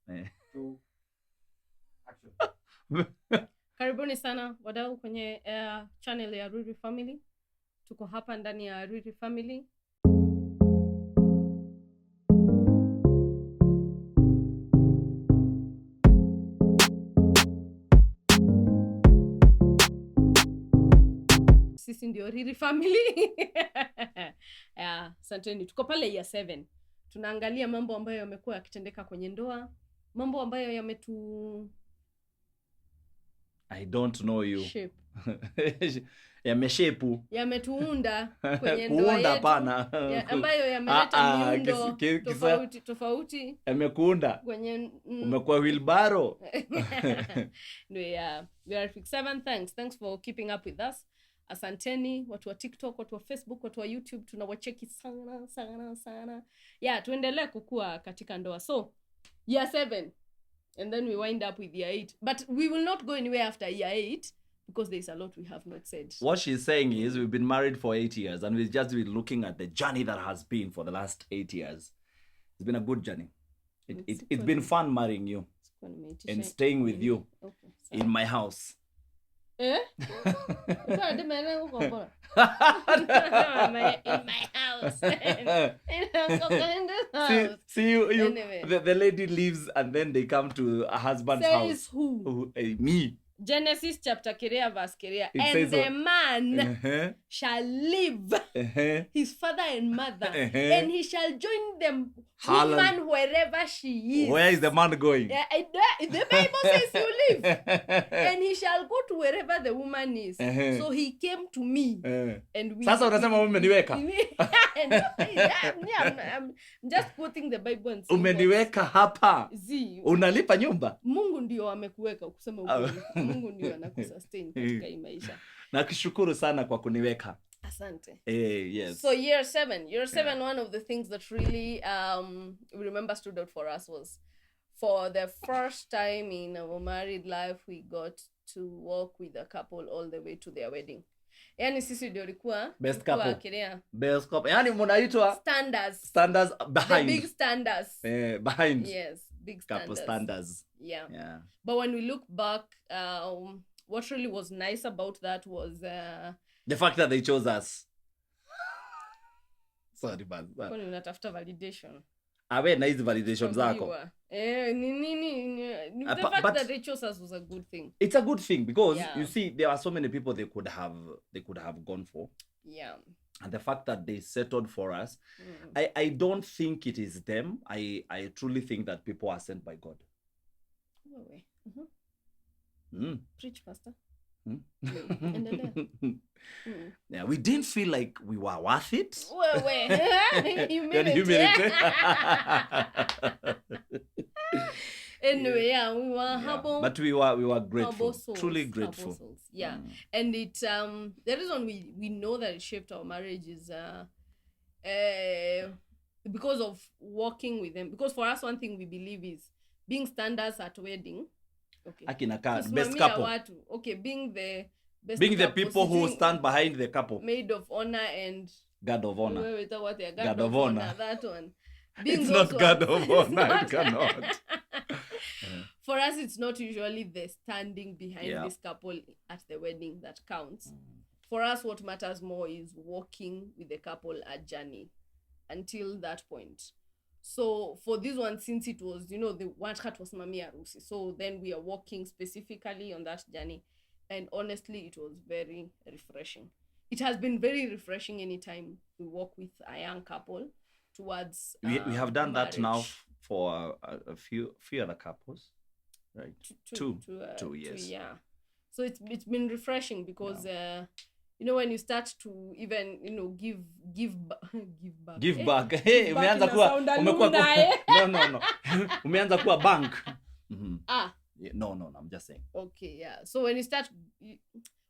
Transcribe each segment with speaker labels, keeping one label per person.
Speaker 1: to action.
Speaker 2: Karibuni sana wadau kwenye channel ya Riri Family. Tuko hapa ndani ya Riri Family. Sisi ndio Riri Family. Asanteni. Tuko pale ya 7. Tunaangalia mambo ambayo yamekuwa yakitendeka kwenye ndoa, mambo ambayo
Speaker 3: I don't know you.
Speaker 2: Shape.
Speaker 3: Yameshepu.
Speaker 2: Yametuunda kwenye ndoa yetu.
Speaker 3: Hapana.
Speaker 2: Ambayo yameleta miundo tofauti.
Speaker 3: Yamekuunda.
Speaker 2: Kwenye
Speaker 3: umekuwa wheelbarrow.
Speaker 2: No, yeah. We are 7. Thanks for keeping up with us. Asanteni watu wa TikTok, watu wa Facebook, watu wa YouTube, tunawacheki sana. Yeah, tuendelee kukua katika ndoa. So, year 7 and then we wind up with year 8. But we will not go anywhere after year 8 because there's a lot we have not said.
Speaker 3: What she's saying is we've been married for 8 years and we've just been looking at the journey that has been for the last 8 years. It's been a good journey. It's been fun marrying you and staying with you in my house.
Speaker 2: In my house.
Speaker 3: See you
Speaker 2: Anyway.
Speaker 3: the lady leaves and then they come to a husband's
Speaker 2: Says
Speaker 3: house.
Speaker 2: Who?
Speaker 3: Me.
Speaker 2: Genesis chapter Kerea verse Kerea.
Speaker 3: It
Speaker 2: And
Speaker 3: says
Speaker 2: the
Speaker 3: so.
Speaker 2: man shall leave his father and mother, and he shall join them woman wherever she is.
Speaker 3: Where is the man going?
Speaker 2: The Bible says you live. And he shall go to wherever the woman is. So he came to me. And we
Speaker 3: Sasa unasema umeniweka.
Speaker 2: I'm just quoting the Bible and saying
Speaker 3: Umeniweka hapa. Unalipa nyumba.
Speaker 2: Mungu ndio amekuweka kusema ukweli. Mungu ndio anakusustain katika hii maisha.
Speaker 3: Nakushukuru sana kwa kuniweka.
Speaker 2: Asante.
Speaker 3: Yes.
Speaker 2: So year 7, one of the things that really we remember stood out for us was for the first time in our married life we got to walk with a couple all the way to their wedding. Yani sisi ndio ilikuwa
Speaker 3: best couple.
Speaker 2: Kirea.
Speaker 3: Best couple. Yani mnaitwa
Speaker 2: standards
Speaker 3: behind.
Speaker 2: The big standards.
Speaker 3: Behind.
Speaker 2: Yes, big
Speaker 3: couple standards.
Speaker 2: Yeah. But when we look back, what really was nice about that was
Speaker 3: the fact that they chose us. Sorry, man.
Speaker 2: Kwani unatafuta validation?
Speaker 3: Awe na hizi validation zako.
Speaker 2: The fact that they chose us was a good thing.
Speaker 3: It's a good thing because you see there are so many people they could have gone for.
Speaker 2: Yeah.
Speaker 3: And the fact that they settled for us, I don't think it is them. I truly think that people are sent by God.
Speaker 2: No way. Preach, Pastor.
Speaker 3: Yeah, we didn't feel like we were worth it.
Speaker 2: Humility. Anyway, we were humble.
Speaker 3: But we were grateful.
Speaker 2: Souls,
Speaker 3: truly grateful.
Speaker 2: Yeah. And it the reason we know that it shaped our marriage is because of working with them. Because for us, one thing we believe is being standards at wedding. Okay.
Speaker 3: Best couple.
Speaker 2: Okay, being the best
Speaker 3: being
Speaker 2: couple,
Speaker 3: the people who stand behind the couple.
Speaker 2: Maid of honor and
Speaker 3: God of honor.
Speaker 2: God of honor. That one.
Speaker 3: It's not God of honor. It cannot.
Speaker 2: For us, it's not usually the standing behind this couple at the wedding that counts. For us, what matters more is walking with the couple a journey until that point. So for this one, since it was, the one cut was Mami Arusi. So then we are walking specifically on that journey. And honestly, it was very refreshing. It has been very refreshing anytime we walk with a young couple towards
Speaker 3: we have done
Speaker 2: marriage.
Speaker 3: That now for a few other couples, right? Two, yes.
Speaker 2: Yeah. So it's been refreshing because when you start to even give back.
Speaker 3: Hey, umeanza kuwa no. Umeanza kuwa bank. No, I'm just saying.
Speaker 2: Okay, yeah. So when you start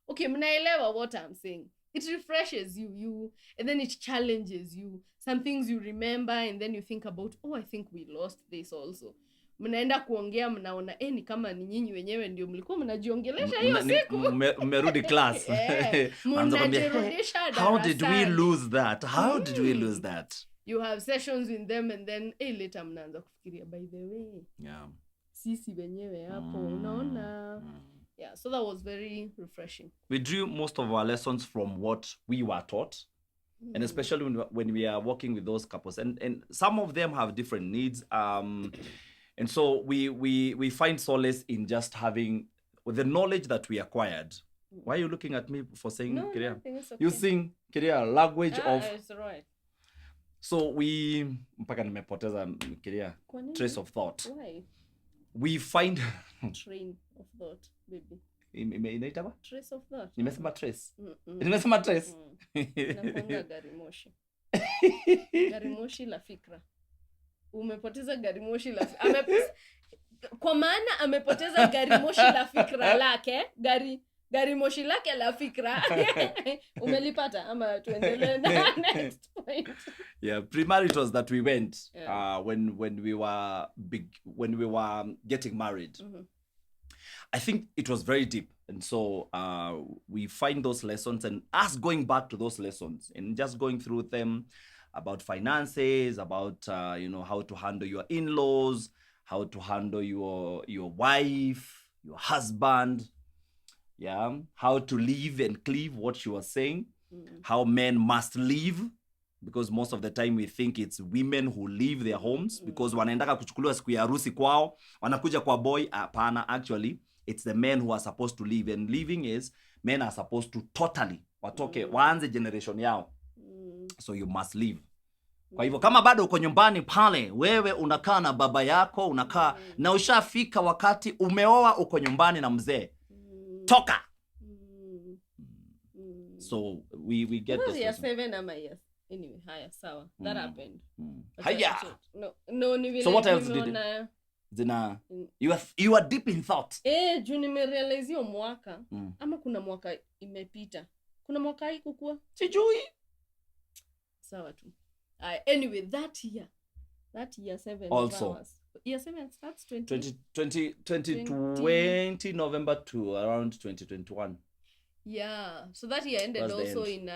Speaker 2: mnaelewa what I'm saying. It refreshes you and then it challenges you. Some things you remember and then you think about, I think we lost this also. Mnaenda kuongea mnaona ni kama ni nyinyi wenyewe ndio mlikuwa mnajiongelesha hiyo siku.
Speaker 3: Mmerudi class.
Speaker 2: Mnajirudisha darasani.
Speaker 3: How did we lose that?
Speaker 2: You have sessions with them and then later mnaanza kufikiria by the way.
Speaker 3: Yeah.
Speaker 2: sisi wenyewe hapo unaona. Yeah, so that was very refreshing.
Speaker 3: We drew most of our lessons from what we were taught, and especially when we are working with those couples, and some of them have different needs, and so we find solace in just having the knowledge that we acquired. Why are you looking at me for saying Kiria?
Speaker 2: Okay.
Speaker 3: Using Kiria language of
Speaker 2: it's right.
Speaker 3: So we mpaka nimepoteza Kiria trace of thought.
Speaker 2: Why?
Speaker 3: We find
Speaker 2: train of thought, baby.
Speaker 3: Inaita ba?
Speaker 2: Trace of thought.
Speaker 3: Nimesema trace. Nimesema trace.
Speaker 2: Inakuanga gari moshi. Gari moshi la fikra. Umepoteza gari moshi la kwa maana amepoteza gari moshi la fikra lake, gari moshi lake la fikra. Umelipata ama tuendelee na next point.
Speaker 3: Yeah, premaritals that we went when we were getting married. I think it was very deep, and so we find those lessons, and us going back to those lessons and just going through them about finances, about how to handle your in-laws, how to handle your wife, your husband, how to live and cleave, what she was saying, how men must live, because most of the time we think it's women who leave their homes because wanaendaka kuchukuliwa siku ya harusi kwao, wanakuja kwa boy. Hapana, actually it's the men who are supposed to live, and living is men are supposed to totally watoke waanze generation yao. So you must live. Kwa hivyo kama bado uko nyumbani pale, wewe unakaa na baba yako, unakaa na ushafika wakati umeoa, uko nyumbani na mzee, toka. So we get this.
Speaker 2: Year 7 ama years. Anyway, haya sawa. That happened.
Speaker 3: Haya.
Speaker 2: No, ni vile.
Speaker 3: So what else did Zina, you are deep in thought.
Speaker 2: Juu nimerealize hiyo mwaka ama kuna mwaka imepita. Kuna mwaka haikukua?
Speaker 3: Sijui.
Speaker 2: Sawa tu. Anyway, that year 7
Speaker 3: also
Speaker 2: year 7 starts
Speaker 3: 2020 November to around 2021.
Speaker 2: Yeah, so that year ended also in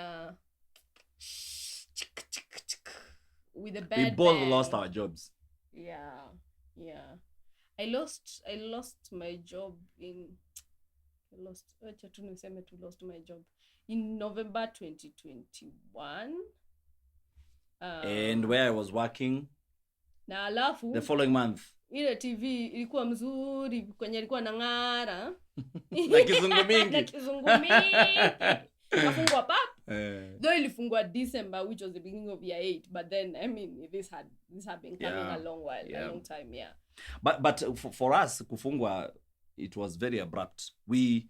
Speaker 2: with a bad
Speaker 3: we both
Speaker 2: bang.
Speaker 3: lost our jobs.
Speaker 2: Yeah. I lost my job lost my job in November 2021.
Speaker 3: And where I was working
Speaker 2: na alafu
Speaker 3: the following month,
Speaker 2: ile TV ilikuwa mzuri kwenye ilikuwa nang'ara
Speaker 3: na kizungu mingi
Speaker 2: kafungwa pap. Though ilifungwa December, which was the beginning of year 8, but then I mean this had been coming a long while, a long time.
Speaker 3: But for us kufungwa, it was very abrupt. We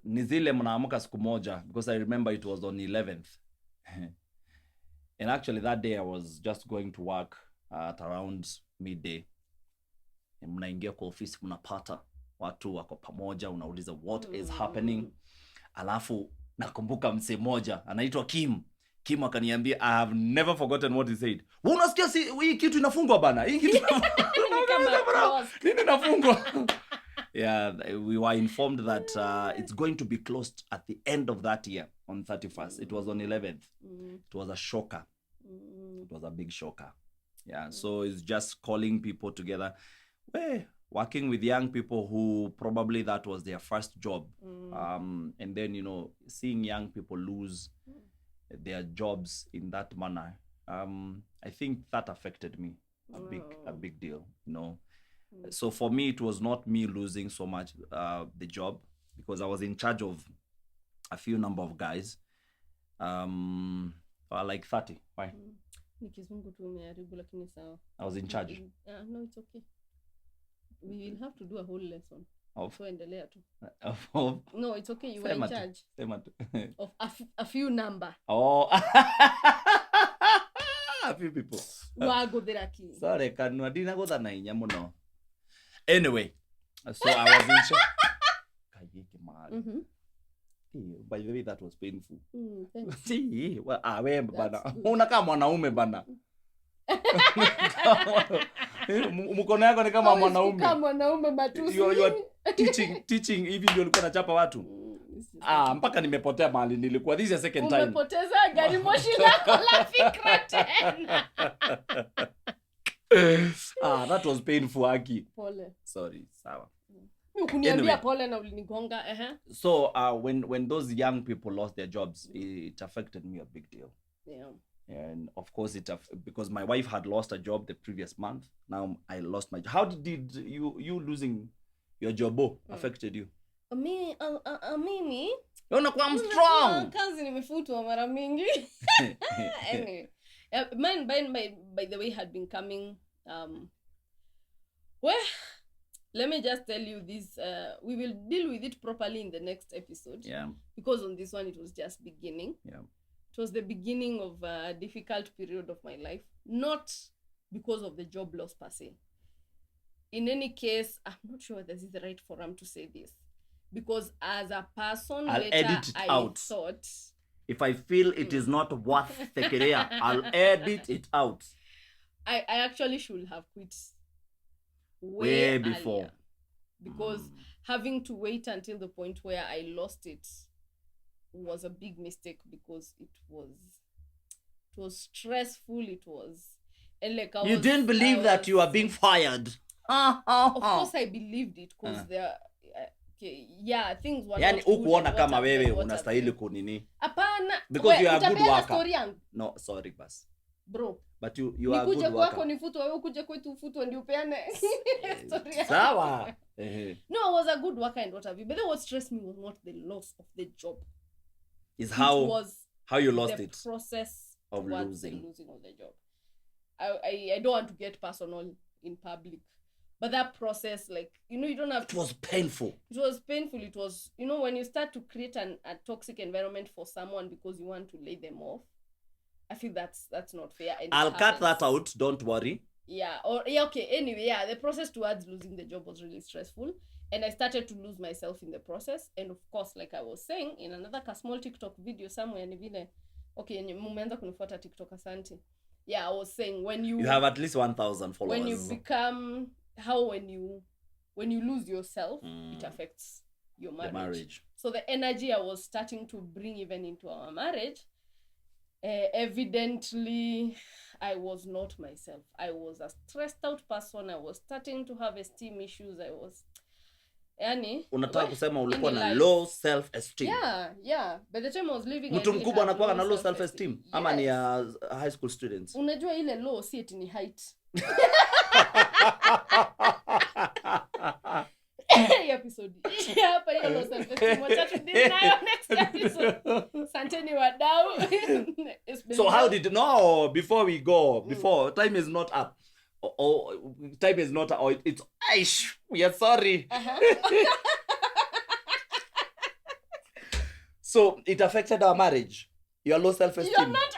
Speaker 3: nizile mnaamka siku moja, because I remember it was on 11th. And actually that day I was just going to work at around midday. Mnaingia kwa ofisi, mnapata watu wako pamoja, unauliza what is happening. Alafu nakumbuka mse moja anaitwa Kim akaniambia, I have never forgotten what he said. Unasikia hii kitu inafungwa bana? Hii kitu nini inafungwa? Yeah, we were informed that it's going to be closed at the end of that year on 31st. It was on 11th. It was a shocker. It was a big shocker. Yeah, so it's just calling people together. Working with young people who probably that was their first job. And then, seeing young people lose their jobs in that manner. I think that affected me a big deal, So for me, it was not me losing so much the job, because I was in charge of a few number of guys, like 30. Why? I was in charge.
Speaker 2: No, it's okay. We will have to do a whole lesson. So endelea tu. No, it's okay. You were in charge of a few number.
Speaker 3: Oh. A few people.
Speaker 2: Wagoderaki.
Speaker 3: Sorry, kanwa dina go na inya muno. Anyway, so I was in charge. By the way, that was painful. See, bana. Unakaa mwanaume bana. Mkono yako ni kama mwanaume.
Speaker 2: Kama mwanaume matusi.
Speaker 3: You are teaching hivi ndio ulikuwa unachapa watu. Mpaka nimepotea mahali nilikuwa. This is the second time.
Speaker 2: Umepoteza gari moshi lako la fikra tena.
Speaker 3: That was painful, Aki.
Speaker 2: Pole.
Speaker 3: Sorry, sawa.
Speaker 2: Ukuniambia pole na ulinigonga.
Speaker 3: So when those young people lost their jobs, it affected me a big deal.
Speaker 2: Yeah.
Speaker 3: And of course because my wife had lost a job the previous month. Now I lost my job. How did you losing your job affected you?
Speaker 2: Mimi
Speaker 3: Unakuwa strong.
Speaker 2: Kazi nimefutwa mara mingi. Anyway, mine by the way had been coming well, let me just tell you this, we will deal with it properly in the next episode.
Speaker 3: Yeah.
Speaker 2: Because on this one it was just beginning.
Speaker 3: Yeah.
Speaker 2: It was the beginning of a difficult period of my life, not because of the job loss per se. In any case, I'm not sure whether this is the right forum to say this, because as a person,
Speaker 3: I'll edit it out.
Speaker 2: Thought,
Speaker 3: if I feel it is not worth the career, I'll edit it out.
Speaker 2: I actually should have quit
Speaker 3: way before
Speaker 2: earlier, because having to wait until the point where I lost it was a big mistake, because it was stressful. It was, and like
Speaker 3: you didn't believe that you were being fired.
Speaker 2: Of course I believed it, because there yeah, things were
Speaker 3: yani
Speaker 2: not good.
Speaker 3: Ukuona kama wewe unastahili kunini?
Speaker 2: Hapana,
Speaker 3: because you are a good worker.
Speaker 2: No,
Speaker 3: sorry bas.
Speaker 2: Bro,
Speaker 3: but you are a good worker.
Speaker 2: Nikuje kwako nifutwe, wewe ukuje kwetu ufutwe ndio upeane story.
Speaker 3: Sawa.
Speaker 2: No, I was a good worker and what have you. But then what stressed me was not the loss of the job.
Speaker 3: Is how you lost it.
Speaker 2: The process
Speaker 3: of
Speaker 2: losing of the job. I don't want to get personal in public, but that process, like, you don't have to...
Speaker 3: It was painful.
Speaker 2: It was painful. It was, when you start to create a toxic environment for someone because you want to lay them off, I feel that's not fair. And
Speaker 3: I'll cut that out, don't worry.
Speaker 2: Yeah, okay, anyway, yeah, the process towards losing the job was really stressful, and I started to lose myself in the process. And of course, like I was saying, in another small TikTok video somewhere, okay, mumeanza kunifuata TikTok, asante. Yeah, I was saying, when you
Speaker 3: have at least 1,000 followers.
Speaker 2: When you become, when you lose yourself, it affects your marriage. The marriage. So the energy I was starting to bring even into our marriage, evidently I was not myself. I was a stressed out person. I was starting to have esteem issues. I was
Speaker 3: unataka kusema ulikuwa na low self esteem.
Speaker 2: Yeah. By the time I was living,
Speaker 3: mtu mkubwa anakuwa na low self esteem. Yes. Ama ni high school students.
Speaker 2: Unajua ile low si eti ni height. Episode hapa hiyo low self esteem. Wacha tudini nayo next episode. Santeni wadau.
Speaker 3: So how did before we go, before time is not up. Time is not, it's aish, we are sorry. So it affected our marriage, your low self-esteem.
Speaker 2: You're not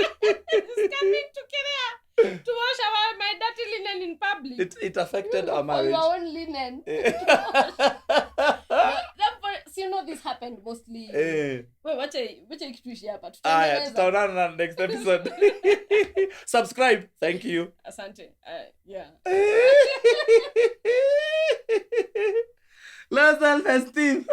Speaker 2: it's coming to Korea to wash my dirty linen in public.
Speaker 3: It affected our marriage.
Speaker 2: Your own linen. This happened mostly. Wait, what excuse hapa?
Speaker 3: Tutaonana next episode. Subscribe. Thank you.
Speaker 2: Asante. Yeah.
Speaker 3: Low self-esteem.